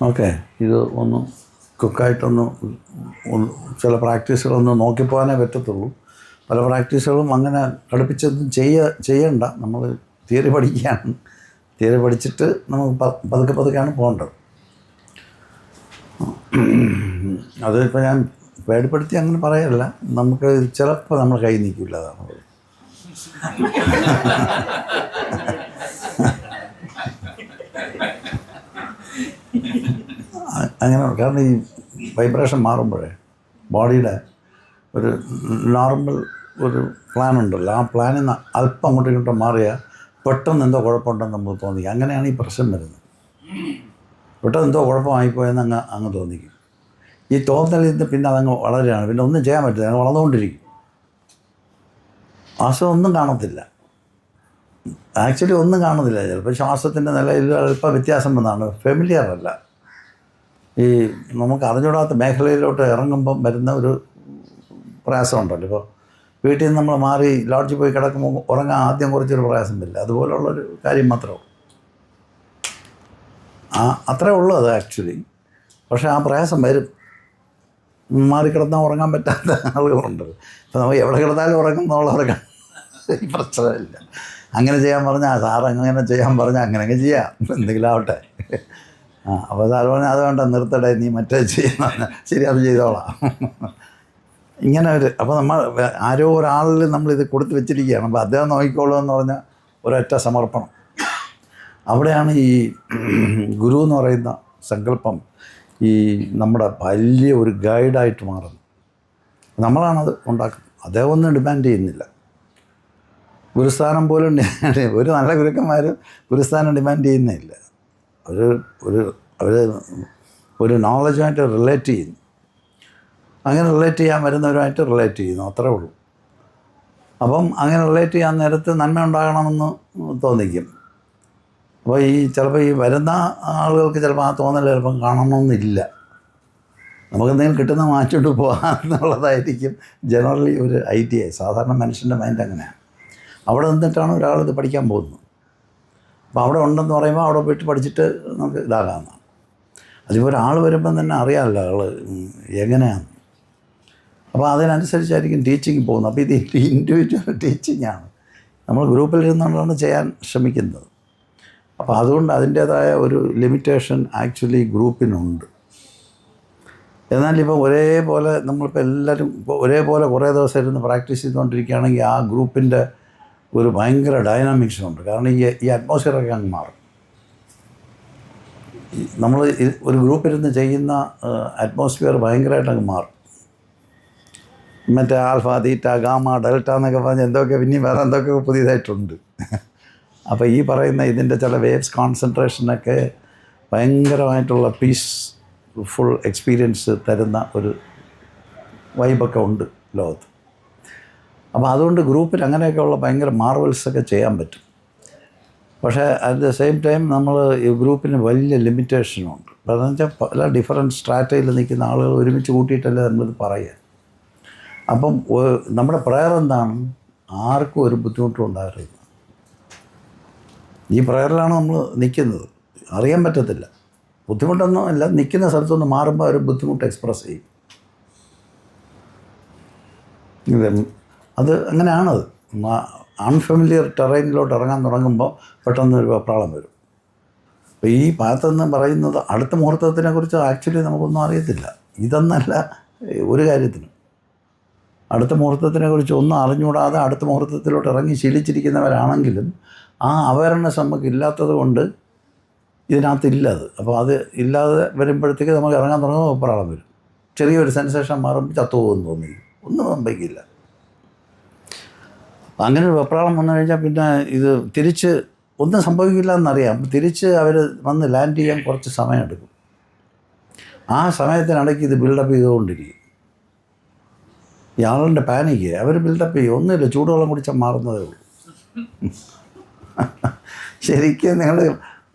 Okay, ഇത് ഒന്ന് ക്വിക്കായിട്ടൊന്ന് ചില പ്രാക്ടീസുകളൊന്ന് നോക്കിപ്പോകാനേ പറ്റത്തുള്ളൂ. പല പ്രാക്ടീസുകളും അങ്ങനെ ഘടിപ്പിച്ചൊന്നും ചെയ്യണ്ട. നമ്മൾ തിയറി പഠിക്കുകയാണ്. തിയറി പഠിച്ചിട്ട് നമുക്ക് പതുക്കെ പതുക്കെയാണ് പോകേണ്ടത്. അത് ഇപ്പോൾ ഞാൻ പേടിപ്പെടുത്തി അങ്ങനെ പറയല്ല. നമുക്ക് ചിലപ്പോൾ നമ്മൾ കൈ നീക്കില്ല, അതാണ്. അങ്ങനെ, കാരണം ഈ വൈബ്രേഷൻ മാറുമ്പോഴേ ബോഡിയുടെ ഒരു നോർമൽ ഒരു പ്ലാൻ ഉണ്ടല്ലോ, ആ പ്ലാനിൽ നിന്ന് അല്പം അങ്ങോട്ടും ഇങ്ങോട്ടും മാറിയാൽ പെട്ടെന്ന് എന്തോ കുഴപ്പമുണ്ടെന്ന് നമുക്ക് തോന്നിക്കും. അങ്ങനെയാണ് ഈ പ്രശ്നം വരുന്നത്. പെട്ടെന്ന് എന്തോ കുഴപ്പമായിപ്പോയെന്ന് അങ്ങ് തോന്നിക്കും. ഈ തോന്നലിൽ നിന്ന് പിന്നെ അതങ്ങ് വളരുകയാണ്. പിന്നെ ഒന്നും ചെയ്യാൻ പറ്റില്ല, അങ്ങ് വളർന്നുകൊണ്ടിരിക്കും. ശ്വാസം ഒന്നും കാണത്തില്ല, ആക്ച്വലി ഒന്നും കാണുന്നില്ല. ചിലപ്പോൾ ശ്വാസത്തിൻ്റെ നിലയിൽ അല്പം വ്യത്യാസം വന്നതാണ്, ഫെമിലിയർ അല്ല. ഈ നമുക്ക് അറിഞ്ഞൂടാത്ത മേഖലയിലോട്ട് ഇറങ്ങുമ്പം വരുന്ന ഒരു പ്രയാസമുണ്ടല്ലോ. ഇപ്പോൾ വീട്ടിൽ നിന്ന് നമ്മൾ മാറി ലോഡ്ജിൽ പോയി കിടക്കുമ്പോൾ ഉറങ്ങാൻ ആദ്യം കുറച്ചൊരു പ്രയാസം വരില്ല, അതുപോലുള്ളൊരു കാര്യം മാത്രമേ ഉള്ളൂ. അത്രേ ഉള്ളൂ അത് ആക്ച്വലി. പക്ഷേ ആ പ്രയാസം വരും. മാറിക്കിടന്നാൽ ഉറങ്ങാൻ പറ്റാത്ത ആളുകളുണ്ട്. ഇപ്പോൾ നമ്മൾ എവിടെ കിടന്നാലും ഉറങ്ങുന്നുള്ളവർക്ക് ഈ പ്രശ്നമില്ല. അങ്ങനെ ചെയ്യാൻ പറഞ്ഞാൽ സാറ് അങ്ങനെ ചെയ്യാൻ പറഞ്ഞാൽ അങ്ങനെ ചെയ്യാം, എന്തെങ്കിലും ആവട്ടെ. അപ്പോൾ സാറ് പറഞ്ഞാൽ അത് വേണ്ട, നിർത്തടേ, നീ മറ്റേ ചെയ്യുന്ന ശരി, അത് ചെയ്തോളാം. ഇങ്ങനെ അപ്പോൾ നമ്മൾ ആരോ ഒരാളിൽ നമ്മളിത് കൊടുത്ത് വെച്ചിരിക്കുകയാണ്. അപ്പോൾ അദ്ദേഹം നോക്കിക്കോളൂ എന്ന് പറഞ്ഞാൽ ഒരൊറ്റ സമർപ്പണം. അവിടെയാണ് ഈ ഗുരു എന്ന് പറയുന്ന സങ്കല്പം ഈ നമ്മുടെ വലിയ ഒരു ഗൈഡായിട്ട് മാറുന്നത്. നമ്മളാണത് ഉണ്ടാക്കുന്നത്. അദ്ദേഹം ഒന്നും ഡിമാൻഡ് ചെയ്യുന്നില്ല. ഗുരുസ്ഥാനം പോലും ഒരു നല്ല ഗുരുക്കന്മാരും ഗുരുസ്ഥാനം ഡിമാൻഡ് ചെയ്യുന്നില്ല. അവർ ഒരു നോളജുമായിട്ട് റിലേറ്റ് ചെയ്യുന്നു. അങ്ങനെ റിലേറ്റ് ചെയ്യാൻ വരുന്നവരുമായിട്ട് റിലേറ്റ് ചെയ്യുന്നു, അത്രേ ഉള്ളൂ. അപ്പം അങ്ങനെ റിലേറ്റ് ചെയ്യാൻ നേരത്ത് നന്മ ഉണ്ടാകണമെന്ന് തോന്നിക്കും. അപ്പോൾ ചിലപ്പോൾ ഈ വരുന്ന ആളുകൾക്ക് ചിലപ്പോൾ ആ തോന്നൽ ചിലപ്പം കാണണമെന്നില്ല. നമുക്കെന്തെങ്കിലും കിട്ടുന്ന മാറ്റിയിട്ട് പോകാമെന്നുള്ളതായിരിക്കും ജനറലി ഒരു ഐഡിയ. സാധാരണ മനുഷ്യൻ്റെ മൈൻഡ് അങ്ങനെയാണ്. അവിടെ നിന്നിട്ടാണ് ഒരാളിത് പഠിക്കാൻ പോകുന്നത്. അപ്പോൾ അവിടെ ഉണ്ടെന്ന് പറയുമ്പോൾ അവിടെ പോയിട്ട് പഠിച്ചിട്ട് നമുക്ക് ഇതാകാമെന്നാണ്. അതിപ്പോൾ ഒരാൾ വരുമ്പം തന്നെ അറിയാമല്ലോ ആൾ എങ്ങനെയാണ്. അപ്പോൾ അതിനനുസരിച്ചായിരിക്കും ടീച്ചിങ് പോകുന്നത്. അപ്പോൾ ഇത് ഇൻഡിവിജ്വൽ ടീച്ചിങ്ങാണ്. നമ്മൾ ഗ്രൂപ്പിലിരുന്നുകൊണ്ടാണ് ചെയ്യാൻ ശ്രമിക്കുന്നത്. അപ്പോൾ അതുകൊണ്ട് അതിൻ്റേതായ ഒരു ലിമിറ്റേഷൻ ആക്ച്വലി ഗ്രൂപ്പിനുണ്ട്. എന്നാൽ ഇപ്പോൾ ഒരേപോലെ നമ്മളിപ്പോൾ എല്ലാവരും ഇപ്പോൾ ഒരേപോലെ കുറേ ദിവസം ഇരുന്ന് പ്രാക്ടീസ് ചെയ്തുകൊണ്ടിരിക്കുകയാണെങ്കിൽ ആ ഗ്രൂപ്പിൻ്റെ ഒരു ഭയങ്കര ഡൈനാമിക്സുണ്ട്. കാരണം ഈ അറ്റ്മോസ്ഫിയറൊക്കെ അങ്ങ് മാറും. നമ്മൾ ഒരു ഗ്രൂപ്പിലിരുന്ന് ചെയ്യുന്ന അറ്റ്മോസ്ഫിയർ ഭയങ്കരമായിട്ട് അങ്ങ് മാറും. മറ്റേ ആൽഫ, തീറ്റ, ഗാമ, ഡെൽറ്റ എന്നൊക്കെ പറഞ്ഞ് എന്തൊക്കെ പിന്നെയും വേറെ എന്തൊക്കെ പുതിയതായിട്ടുണ്ട്. അപ്പോൾ ഈ പറയുന്ന ഇതിൻ്റെ ചില വേവ്സ് കോൺസെൻട്രേഷനൊക്കെ ഭയങ്കരമായിട്ടുള്ള പീസ്ഫുൾ എക്സ്പീരിയൻസ് തരുന്ന ഒരു വൈബൊക്കെ ഉണ്ട് ലോകത്ത്. അപ്പോൾ അതുകൊണ്ട് ഗ്രൂപ്പിൽ അങ്ങനെയൊക്കെയുള്ള ഭയങ്കര മാർവൽസൊക്കെ ചെയ്യാൻ പറ്റും. പക്ഷേ അറ്റ് ദ സെയിം ടൈം നമ്മൾ ഈ ഗ്രൂപ്പിന് വലിയ ലിമിറ്റേഷനുണ്ട്. അതെന്ന് വെച്ചാൽ പല ഡിഫറൻറ്റ് സ്ട്രാറ്റയിൽ നിൽക്കുന്ന ആളുകൾ ഒരുമിച്ച് കൂട്ടിയിട്ടല്ലേ നമ്മളിത് പറയുക. അപ്പം നമ്മുടെ പ്രയർ എന്താണ്? ആർക്കും ഒരു ബുദ്ധിമുട്ടും ഉണ്ടാകരുത്. ഈ പ്രയറിലാണ് നമ്മൾ നിൽക്കുന്നത്. അറിയാൻ പറ്റത്തില്ല, ബുദ്ധിമുട്ടൊന്നും അല്ല. നിൽക്കുന്ന സ്ഥലത്തൊന്ന് മാറുമ്പോൾ ഒരു ബുദ്ധിമുട്ട് എക്സ്പ്രസ് ചെയ്യും. അത് അങ്ങനെയാണത്. അൺഫെമിലിയർ ടെറൈനിലോട്ട് ഇറങ്ങാൻ തുടങ്ങുമ്പോൾ പെട്ടെന്ന് ഒരു വെപ്രാളം വരും. അപ്പോൾ ഈ പാത്തെന്ന് പറയുന്നത് അടുത്ത മുഹൂർത്തത്തിനെ കുറിച്ച് ആക്ച്വലി നമുക്കൊന്നും അറിയത്തില്ല. ഇതെന്നല്ല ഒരു കാര്യത്തിനും. അടുത്ത മുഹൂർത്തത്തിനെ കുറിച്ച് ഒന്നും അറിഞ്ഞുകൂടാതെ അടുത്ത മുഹൂർത്തത്തിലോട്ട് ഇറങ്ങി ശീലിച്ചിരിക്കുന്നവരാണെങ്കിലും ആ അവയർനെസ് നമുക്ക് ഇല്ലാത്തത് കൊണ്ട് ഇതിനകത്തില്ലത്. അപ്പോൾ അത് ഇല്ലാതെ വരുമ്പോഴത്തേക്ക് നമുക്ക് ഇറങ്ങാൻ തുടങ്ങുമ്പോൾ വെപ്രാളം വരും. ചെറിയൊരു സെൻസേഷൻ മാറുമ്പോൾ ചത്തുപോകുമെന്ന് തോന്നി, ഒന്നും സംഭവിക്കില്ല. അങ്ങനെ ഒരു വെപ്രാളം വന്നു കഴിഞ്ഞാൽ പിന്നെ ഇത് തിരിച്ച് ഒന്നും സംഭവിക്കില്ല എന്നറിയാം. തിരിച്ച് അവർ വന്ന് ലാൻഡ് ചെയ്യാൻ കുറച്ച് സമയമെടുക്കും. ആ സമയത്തിനിടയ്ക്ക് ഇത് ബിൽഡപ്പ് ചെയ്തുകൊണ്ടിരിക്കും. ഈ ആളുടെ പാനിക്ക് അവർ ബിൽഡപ്പ് ചെയ്യും. ഒന്നുമില്ല, ചൂടുവെള്ളം കുടിച്ചാൽ മാറുന്നതേ ഉള്ളൂ. ശരിക്കും നിങ്ങൾ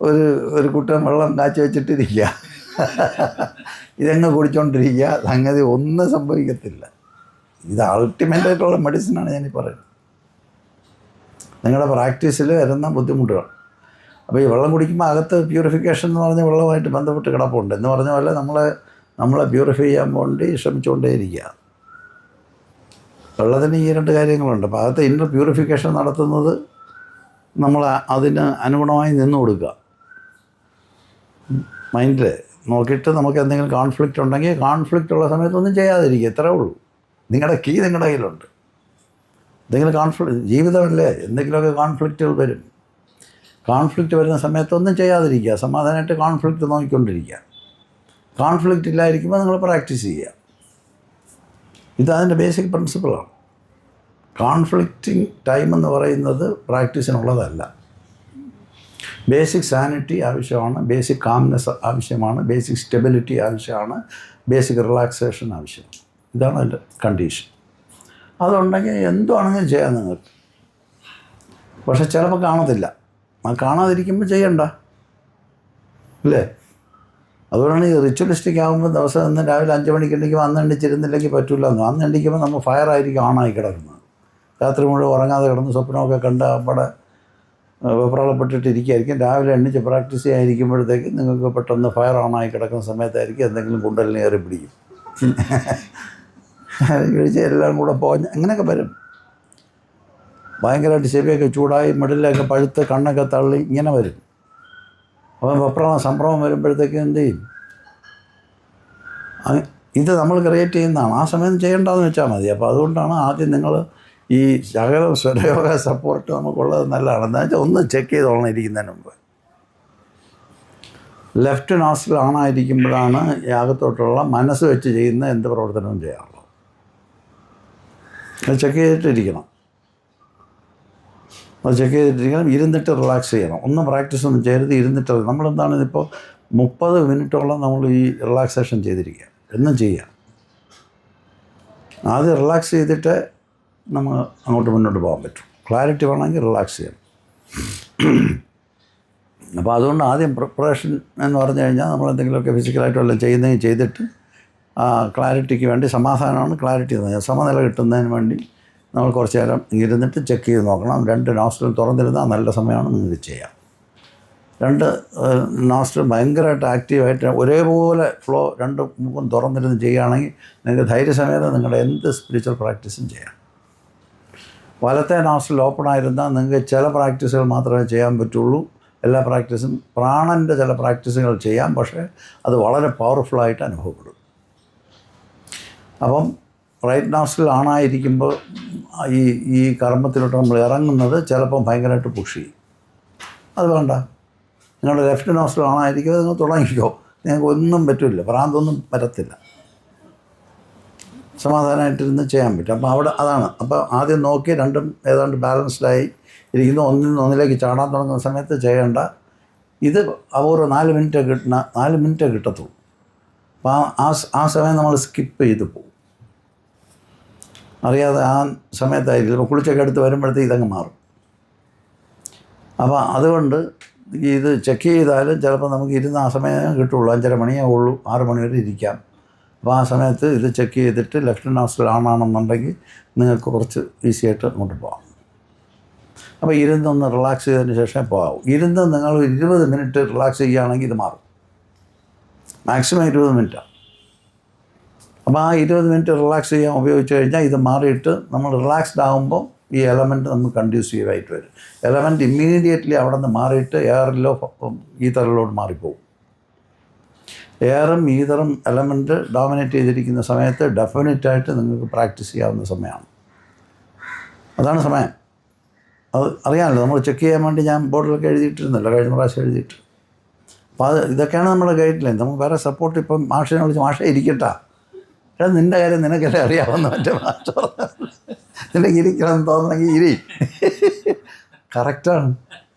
ഒരു കുട്ടൻ വെള്ളം കാച്ചി വെച്ചിട്ടിരിക്കുക, ഇതങ്ങ് കുടിച്ചുകൊണ്ടിരിക്കുക, സംഗതി ഒന്നും സംഭവിക്കത്തില്ല. ഇത് അൾട്ടിമേറ്റായിട്ടുള്ള മെഡിസിനാണ് ഞാനീ പറയുന്നത്. നിങ്ങളുടെ പ്രാക്ടീസിൽ വരുന്ന ബുദ്ധിമുട്ടുകൾ അപ്പോൾ ഈ വെള്ളം കുടിക്കുമ്പോൾ അകത്ത് പ്യൂരിഫിക്കേഷൻ എന്ന് പറഞ്ഞ വെള്ളവുമായിട്ട് ബന്ധപ്പെട്ട് കിടപ്പുണ്ട് എന്ന് പറഞ്ഞ പോലെ നമ്മളെ പ്യൂരിഫൈ ചെയ്യാൻ വേണ്ടി ശ്രമിച്ചുകൊണ്ടേയിരിക്കുക. വെള്ളത്തിന് ഈ രണ്ട് കാര്യങ്ങളുണ്ട്. അപ്പോൾ അകത്ത് ഇന്നർ പ്യൂരിഫിക്കേഷൻ നടത്തുന്നത് നമ്മൾ അതിന് അനുഗുണമായി നിന്ന് കൊടുക്കുക. മൈൻഡിൽ നോക്കിയിട്ട് നമുക്ക് എന്തെങ്കിലും കോൺഫ്ലിക്റ്റ് ഉണ്ടെങ്കിൽ കോൺഫ്ലിക്റ്റ് ഉള്ള സമയത്തൊന്നും ചെയ്യാതിരിക്കുക. ഇത്രേ ഉള്ളൂ. നിങ്ങളുടെ നിങ്ങളുടെ കയ്യിലുണ്ട്. എന്തെങ്കിലും ജീവിതമല്ലേ, എന്തെങ്കിലുമൊക്കെ കോൺഫ്ലിക്റ്റുകൾ വരും. കോൺഫ്ലിക്റ്റ് വരുന്ന സമയത്തൊന്നും ചെയ്യാതിരിക്കുക. സമാധാനമായിട്ട് കോൺഫ്ലിക്റ്റ് നോക്കിക്കൊണ്ടിരിക്കുക. കോൺഫ്ലിക്റ്റ് ഇല്ലായിരിക്കുമ്പോൾ നിങ്ങൾ പ്രാക്ടീസ് ചെയ്യുക. ഇതതിൻ്റെ ബേസിക് പ്രിൻസിപ്പിളാണ്. കോൺഫ്ലിക്റ്റിംഗ് ടൈം എന്ന് പറയുന്നത് പ്രാക്ടീസിനുള്ളതല്ല. ബേസിക് സാനിറ്റി ആവശ്യമാണ്, ബേസിക് കാംനെസ് ആവശ്യമാണ്, ബേസിക് സ്റ്റെബിലിറ്റി ആവശ്യമാണ്, ബേസിക് റിലാക്സേഷൻ ആവശ്യമാണ്. ഇതാണ് അതിൻ്റെ കണ്ടീഷൻ. അതുണ്ടെങ്കിൽ എന്തുവാണെങ്കിലും ചെയ്യാം നിങ്ങൾക്ക്. പക്ഷെ ചിലപ്പോൾ കാണത്തില്ല. കാണാതിരിക്കുമ്പോൾ ചെയ്യണ്ട, അല്ലേ? അതുകൊണ്ടാണ് ഈ റിച്വലിസ്റ്റിക് ആകുമ്പോൾ ദിവസം ഇന്ന് രാവിലെ 5 മണിക്ക് എണ്ണിക്കുമ്പോൾ അന്ന് എണ്ണിച്ചിരുന്നില്ലെങ്കിൽ പറ്റില്ല എന്ന്. അന്ന് എണ്ണിക്കുമ്പോൾ നമ്മൾ ഫയറായിരിക്കും ഓണായി കിടക്കുന്നത്. രാത്രി മുഴുവൻ ഉറങ്ങാതെ കിടന്ന് സ്വപ്നമൊക്കെ കണ്ട് അവിടെ വെപ്രാളപ്പെട്ടിട്ടിരിക്കുകയായിരിക്കും. രാവിലെ എണ്ണിച്ച് പ്രാക്ടീസ് ചെയ്യാതിരിക്കുമ്പോഴത്തേക്ക് നിങ്ങൾക്ക് പെട്ടെന്ന് ഫയർ ഓണായി കിടക്കുന്ന സമയത്തായിരിക്കും എന്തെങ്കിലും കുണ്ടലിനെ കയറി പിടിക്കും. കഴിച്ച് എല്ലാം കൂടെ പോഞ്ഞ് അങ്ങനെയൊക്കെ വരും. ഭയങ്കരമായിട്ട് ചെവിയൊക്കെ ചൂടായി മിഡിലൊക്കെ പഴുത്ത് കണ്ണൊക്കെ തള്ളി ഇങ്ങനെ വരും. അപ്പം വെപ്രാളം സംഭ്രമം വരുമ്പോഴത്തേക്ക് എന്ത് ചെയ്യും? ഇത് നമ്മൾ ക്രിയേറ്റ് ചെയ്യുന്നതാണ്. ആ സമയം ചെയ്യേണ്ടതെന്ന് വെച്ചാൽ മതി. അപ്പോൾ അതുകൊണ്ടാണ് ആദ്യം നിങ്ങൾ ഈ ശകലം സ്വരയോഗ സപ്പോർട്ട് നമുക്കുള്ളത് നല്ലതാണ്. എന്താ വെച്ചാൽ ഒന്ന് ചെക്ക് ചെയ്തോളണം ഇരിക്കുന്നതിന് മുമ്പ്. ലെഫ്റ്റ് നോസ്ട്രിൽ ആണായിരിക്കുമ്പോഴാണ് യാഗത്തോട്ടുള്ള മനസ്സ് വെച്ച് ചെയ്യുന്ന എന്ത് പ്രവർത്തനവും ചെയ്യാറുള്ളത്. അത് ചെക്ക് ചെയ്തിട്ടിരിക്കണം. അത് ചെക്ക് ചെയ്തിട്ടിരിക്കണം. ഇരുന്നിട്ട് റിലാക്സ് ചെയ്യണം. ഒന്നും പ്രാക്ടീസ് ഒന്നും ചെയ്യരുത്. ഇരുന്നിട്ട് നമ്മളെന്താണ് ഇതിപ്പോൾ 30 മിനിറ്റോളം നമ്മൾ ഈ റിലാക്സേഷൻ ചെയ്തിരിക്കുക. എന്നും ചെയ്യുക. ആദ്യം റിലാക്സ് ചെയ്തിട്ട് നമ്മൾ അങ്ങോട്ട് മുന്നോട്ട് പോകാൻ പറ്റും. ക്ലാരിറ്റി വേണമെങ്കിൽ റിലാക്സ് ചെയ്യണം. അപ്പോൾ അതുകൊണ്ട് ആദ്യം പ്രിപ്പറേഷൻ എന്ന് പറഞ്ഞു കഴിഞ്ഞാൽ നമ്മൾ എന്തെങ്കിലുമൊക്കെ ഫിസിക്കലായിട്ട് വല്ലതും ചെയ്യുന്നതെങ്കിൽ ചെയ്തിട്ട് ക്ലാരിറ്റിക്ക് വേണ്ടി, സമാധാനമാണ് ക്ലാരിറ്റി എന്ന് പറഞ്ഞാൽ, സമനില കിട്ടുന്നതിന് വേണ്ടി നമ്മൾ കുറച്ച് നേരം ഇരുന്നിട്ട് ചെക്ക് ചെയ്ത് നോക്കണം. 2 നോസ്ട്രിൽ തുറന്നിരുന്നാൽ നല്ല സമയമാണ് നിങ്ങൾക്ക് ചെയ്യാം. 2 നോസ്ട്രിൽ ഭയങ്കരമായിട്ട് ആക്റ്റീവായിട്ട് ഒരേപോലെ ഫ്ലോ 2 മുഖം തുറന്നിരുന്ന് ചെയ്യുകയാണെങ്കിൽ നിങ്ങൾക്ക് ധൈര്യസമേതം നിങ്ങളുടെ എന്ത് സ്പിരിച്വൽ പ്രാക്ടീസും ചെയ്യാം. വലത്തെ നോസ്ട്രിൽ ഓപ്പൺ ആയിരുന്നാൽ നിങ്ങൾക്ക് ചില പ്രാക്ടീസുകൾ മാത്രമേ ചെയ്യാൻ പറ്റുള്ളൂ. എല്ലാ പ്രാക്ടീസും പ്രാണൻ്റെ ചില പ്രാക്ടീസുകൾ ചെയ്യാം. പക്ഷേ അത് വളരെ പവർഫുള്ളായിട്ട് അനുഭവപ്പെടും. അപ്പം റൈറ്റ് നോസ്ട്രിൽ ആണായിരിക്കുമ്പോൾ ഈ കർമ്മത്തിലോട്ട് നമ്മൾ ഇറങ്ങുന്നത് ചിലപ്പം ഭയങ്കരമായിട്ട് പുഷ് ചെയ്യും. അത് വേണ്ട. നിങ്ങളുടെ ലെഫ്റ്റ് നോസ്ട്രിൽ ആണായിരിക്കുമ്പോൾ നിങ്ങൾ തുടങ്ങിക്കോ. നിങ്ങൾക്ക് ഒന്നും പറ്റില്ല, ഭ്രാന്തൊന്നും വരത്തില്ല. സമാധാനമായിട്ടിരുന്ന് ചെയ്യാൻ പറ്റും. അപ്പോൾ അവിടെ അതാണ്. അപ്പോൾ ആദ്യം നോക്കി രണ്ടും ഏതാണ്ട് ബാലൻസ്ഡായി ഇരിക്കുന്നു. ഒന്നിലേക്ക് ചാടാൻ തുടങ്ങുന്ന സമയത്ത് ചെയ്യേണ്ട. ഇത് അവർ 4 മിനിറ്റ് കിട്ടത്തുള്ളൂ. അപ്പോൾ ആ സമയം നമ്മൾ സ്കിപ്പ് ചെയ്ത് പോകും. അറിയാതെ ആ സമയത്തായിരിക്കും. ഇപ്പോൾ കുളിച്ചൊക്കെ എടുത്ത് വരുമ്പോഴത്തേക്ക് ഇതങ്ങ് മാറും. അപ്പോൾ അതുകൊണ്ട് ഇത് ചെക്ക് ചെയ്താലും ചിലപ്പോൾ നമുക്ക് ഇരുന്ന് ആ സമയം കിട്ടുള്ളൂ. 5:30 മണിയേ ഉള്ളൂ. 6 മണി വരെ ഇരിക്കാം. അപ്പോൾ ആ സമയത്ത് ഇത് ചെക്ക് ചെയ്തിട്ട് ലെഫ്റ്റ് നോസ്ട്രിൽ ആണെന്നുണ്ടെങ്കിൽ നിങ്ങൾക്ക് കുറച്ച് ഈസിയായിട്ട് അങ്ങോട്ട് പോകാം. അപ്പോൾ ഇരുന്നൊന്ന് റിലാക്സ് ചെയ്തതിന് ശേഷം പോകാവും. ഇരുന്ന് നിങ്ങൾ 20 മിനിറ്റ് റിലാക്സ് ചെയ്യുകയാണെങ്കിൽ ഇത് മാറും. മാക്സിമം 20 മിനിറ്റാണ്. അപ്പോൾ ആ 20 മിനിറ്റ് റിലാക്സ് ചെയ്യാൻ ഉപയോഗിച്ച് കഴിഞ്ഞാൽ ഇത് മാറിയിട്ട് നമ്മൾ റിലാക്സ്ഡ് ആകുമ്പോൾ ഈ എലമെൻറ്റ് നമുക്ക് കൺഡ്യൂസീവായിട്ട് വരും. എലമെൻറ്റ് ഇമ്മീഡിയറ്റ്ലി അവിടെ നിന്ന് മാറിയിട്ട് എയറിലോ ഈതറിലോട്ട് മാറിപ്പോകും. എയറും ഈതറും എലമെൻറ്റ് ഡോമിനേറ്റ് ചെയ്തിരിക്കുന്ന സമയത്ത് ഡെഫിനറ്റായിട്ട് നിങ്ങൾക്ക് പ്രാക്ടീസ് ചെയ്യാവുന്ന സമയമാണ്. അതാണ് സമയം. അത് അറിയാമല്ലോ. നമ്മൾ ചെക്ക് ചെയ്യാൻ വേണ്ടി ഞാൻ ബോർഡിലൊക്കെ എഴുതിയിട്ടിരുന്നല്ലോ, കഴിഞ്ഞ പ്രാവശ്യം എഴുതിയിട്ട്. അപ്പോൾ ഇതൊക്കെയാണ് നമ്മുടെ ഗൈഡ് ലൈൻ. നമുക്ക് വേറെ സപ്പോർട്ട് ഇപ്പം മാഷിനെ വിളിച്ച് മാഷ ഇരിക്കട്ടാ, നിൻ്റെ കാര്യം നിനക്കല്ലേ അറിയാവുന്ന മറ്റേ മാഷ നിനക്ക് ഇരിക്കണമെന്ന് തോന്നുന്നെങ്കിൽ ഇരി. കറക്റ്റാണ്.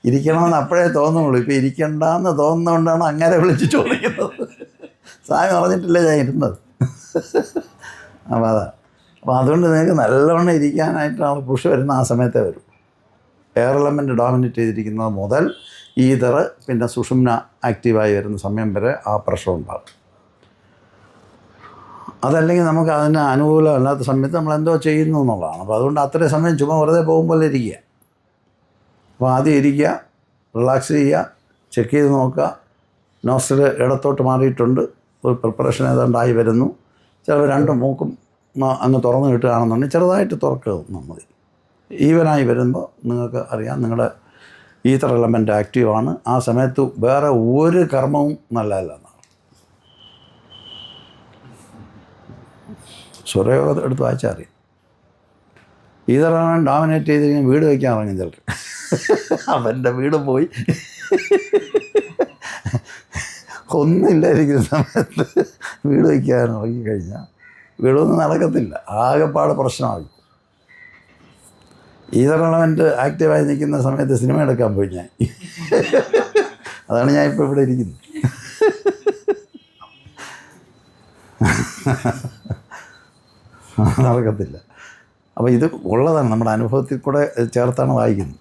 ഇരിക്കണമെന്ന് അപ്പോഴേ തോന്നുള്ളൂ. ഇപ്പോൾ ഇരിക്കണ്ടെന്ന് തോന്നുന്നതുകൊണ്ടാണ് അങ്ങനെ വിളിച്ച് ചോദിക്കുന്നത്. സ്വാമി പറഞ്ഞിട്ടില്ല ഞാൻ ഇരുന്നത്. അപ്പോൾ അപ്പോൾ അതുകൊണ്ട് നിങ്ങൾക്ക് നല്ലവണ്ണം ഇരിക്കാനായിട്ടാണ് പുഷ് വരുന്ന ആ സമയത്തേ വരും. എയർ എലമെൻറ്റ് ഡോമിനേറ്റ് ചെയ്തിരിക്കുന്നത് മുതൽ ഈതർ പിന്നെ സുഷുമ്ന ആക്റ്റീവായി വരുന്ന സമയം വരെ ആ പ്രഷർ ഉണ്ടാകും. അതല്ലെങ്കിൽ നമുക്ക് അതിന് അനുകൂലമല്ലാത്ത സമയത്ത് നമ്മൾ എന്തോ ചെയ്യുന്നു എന്നുള്ളതാണ്. അപ്പോൾ അതുകൊണ്ട് അത്രയും സമയം ചുമ്മാ വെറുതെ പോകുമ്പോൾ ഇരിക്കുക. അപ്പോൾ ആദ്യം ഇരിക്കുക, റിലാക്സ് ചെയ്യുക, ചെക്ക് ചെയ്ത് നോക്കുക. നോസ്റ്റിൽ ഇടത്തോട്ട് മാറിയിട്ടുണ്ട്, ഒരു പ്രിപ്പറേഷൻ ഏതാണ്ടായി വരുന്നു. ചിലപ്പോൾ 2 മൂക്കും അങ്ങ് തുറന്ന് കിട്ടുകയാണെന്നുണ്ടെങ്കിൽ ചെറുതായിട്ട് തുറക്കുക മതി. ഈവനായി വരുമ്പോൾ നിങ്ങൾക്ക് അറിയാം നിങ്ങളുടെ ഈതർ എലമെൻ്റ് ആക്റ്റീവാണ്. ആ സമയത്ത് വേറെ ഒരു കർമ്മവും നല്ലതല്ല എന്നാണ്. സ്വരയോഗം എടുത്ത് വായിച്ചാൽ അറിയാം. ഈതർ എലമെൻ്റ് ഡോമിനേറ്റ് ചെയ്ത് കഴിഞ്ഞാൽ വീട് വയ്ക്കാൻ ഇറങ്ങും ചിലർ. അവൻ്റെ വീട് പോയി ഒന്നുമില്ലായിരിക്കുന്ന സമയത്ത് വീട് വയ്ക്കാൻ ഇറങ്ങിക്കഴിഞ്ഞാൽ വീടൊന്നും നടക്കത്തില്ല, ആകെപ്പാട് പ്രശ്നമാകും. ഈതർ എലമെൻ്റ് ആക്റ്റീവായി നിൽക്കുന്ന സമയത്ത് സിനിമ എടുക്കാൻ പോയി ഞാൻ. അതാണ് ഞാൻ ഇപ്പോൾ ഇവിടെ ഇരിക്കുന്നത്. നടക്കത്തില്ല. അപ്പോൾ ഇത് ഉള്ളതാണ്, നമ്മുടെ അനുഭവത്തിൽ കൂടെ ചേർത്താണ് വായിക്കുന്നത്.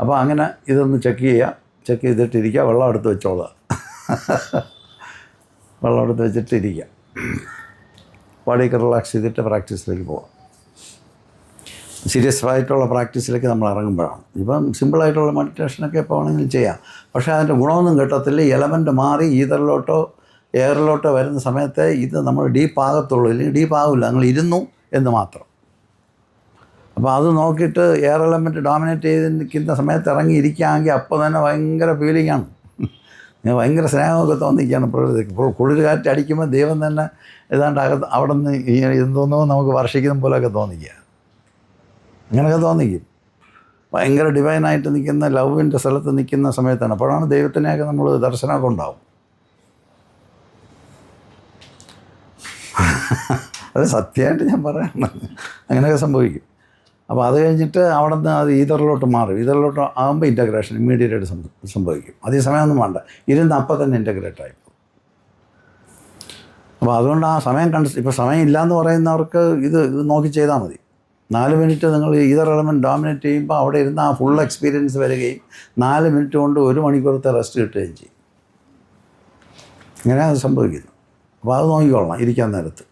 അപ്പോൾ അങ്ങനെ ഇതൊന്ന് ചെക്ക് ചെയ്യുക. ചെക്ക് ചെയ്തിട്ടിരിക്കുക. വെള്ളം എടുത്ത് വെച്ചോളുക. വെള്ളം എടുത്ത് വെച്ചിട്ടിരിക്കുക. ബോഡിയൊക്കെ റിലാക്സ് ചെയ്തിട്ട് പ്രാക്ടീസിലേക്ക് പോകാം. സീരിയസ് ആയിട്ടുള്ള പ്രാക്ടീസിലേക്ക് നമ്മൾ ഇറങ്ങുമ്പോഴാണ്. ഇപ്പം സിമ്പിളായിട്ടുള്ള മെഡിറ്റേഷനൊക്കെ എപ്പോൾ വേണമെങ്കിലും ചെയ്യാം. പക്ഷേ അതിൻ്റെ ഗുണമൊന്നും കിട്ടത്തില്ല. എലമെൻ്റ് മാറി ഈതറിലോട്ടോ എയറിലോട്ടോ വരുന്ന സമയത്ത് ഇത് നമ്മൾ ഡീപ്പാകത്തുള്ളൂ, ഇല്ലെങ്കിൽ ഡീപ്പാകില്ല, നിങ്ങൾ ഇരുന്നു എന്ന് മാത്രം. അപ്പോൾ അത് നോക്കിയിട്ട് എയർ എലമെൻറ്റ് ഡോമിനേറ്റ് ചെയ്ത് നിൽക്കുന്ന സമയത്ത് ഇറങ്ങിയിരിക്കുകയാണെങ്കിൽ അപ്പോൾ തന്നെ ഭയങ്കര ഫീലിംഗാണ്. ഭയങ്കര സ്നേഹമൊക്കെ തോന്നിക്കുകയാണ് പ്രകൃതിക്ക്. ഇപ്പോൾ കുളിർ കാറ്റ് അടിക്കുമ്പോൾ ദൈവം തന്നെ ഏതാണ്ട് അവിടെ നിന്ന് എന്തോന്നോ നമുക്ക് വർഷിക്കുന്ന പോലെയൊക്കെ തോന്നിക്കുക. അങ്ങനെയൊക്കെ തോന്നിക്കും. ഭയങ്കര ഡിവൈനായിട്ട് നിൽക്കുന്ന ലവിൻ്റെ സ്ഥലത്ത് നിൽക്കുന്ന സമയത്താണ്. അപ്പോഴാണ് ദൈവത്തിനെയൊക്കെ നമ്മൾ ദർശനമൊക്കെ ഉണ്ടാവും. അത് സത്യമായിട്ട് ഞാൻ പറയണം, അങ്ങനെയൊക്കെ സംഭവിക്കും. അപ്പോൾ അത് കഴിഞ്ഞിട്ട് അവിടെ നിന്ന് അത് ഈതറിലോട്ട് മാറും. ഈതറിലോട്ട് ആകുമ്പോൾ ഇൻറ്റഗ്രേഷൻ ഇമ്മീഡിയറ്റായിട്ട് സംഭവിക്കും. അതേ സമയമൊന്നും വേണ്ട, ഇരുന്ന് അപ്പം തന്നെ ഇൻറ്റഗ്രേറ്റ് ആയിപ്പോൾ. അപ്പോൾ അതുകൊണ്ട് ആ സമയം ഇപ്പോൾ സമയം ഇല്ലയെന്ന് പറയുന്നവർക്ക് ഇത് നോക്കി ചെയ്താൽ മതി. 4 മിനിറ്റ് നിങ്ങൾ ഈതർ എലമെൻറ്റ് ഡോമിനേറ്റ് ചെയ്യുമ്പോൾ അവിടെ ഇരുന്ന് ആ ഫുൾ എക്സ്പീരിയൻസ് വരികയും 4 മിനിറ്റ് കൊണ്ട് 1 മണിക്കൂറത്തെ റെസ്റ്റ് കിട്ടുകയും ചെയ്യും. ഇങ്ങനെ അത് സംഭവിക്കുന്നു. അപ്പോൾ അത് നോക്കിക്കൊള്ളണം ഇരിക്കാൻ നേരത്ത്.